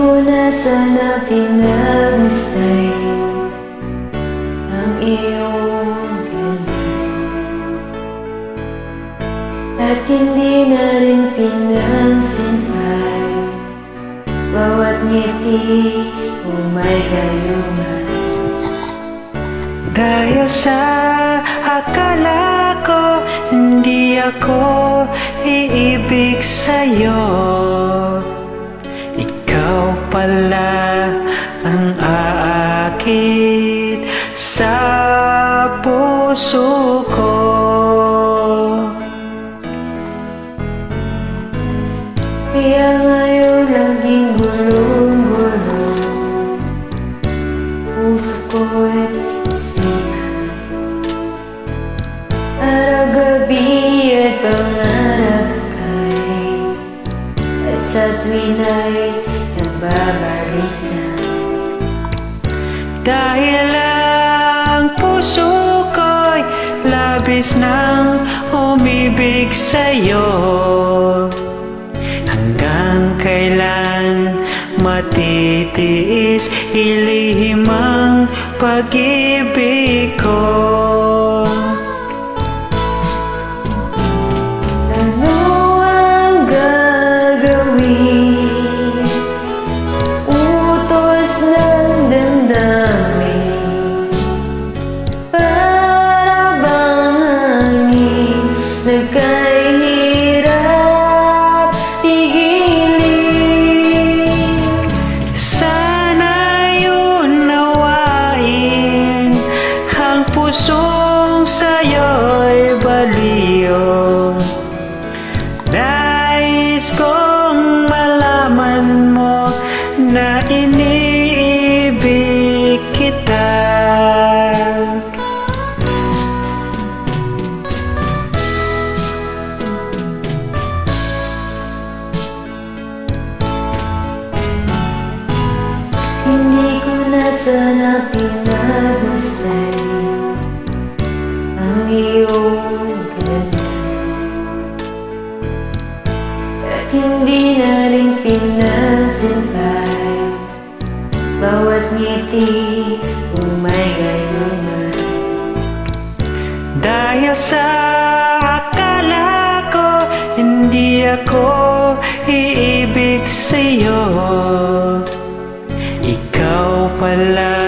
ko na sana pinag-stay ang iyong ganda, at hindi na rin pinagsintay bawat ngiti o may gayuman. Dahil sa akala ko hindi ako iibig sa'yo, ikaw pala ang aakit sa puso ko. Kaya ngayon laging gulong-gulong puso ko'y isipan, araw-gabi at pangarap kay, at sa tuwin ay nababarisan. Dahil ang puso ko'y labis nang umibig sa'yo, hanggang kailan matitiis ilihim ang pag-ibig ko? Ano ang gagawin? Utos ng damdamin, para bang hangin nagkahirap pigilin. Sana yun nawain ang pusong sa'yo'y baliw. Nais kong malaman mo na iniibig kita. Hindi ko na sana pinag-stay ang iyong ganda, at hindi na rin pinagsintay bawat ngiti kung may gayuman. Dahil sa akala ko hindi ako iibig sa'yo, ikaw pala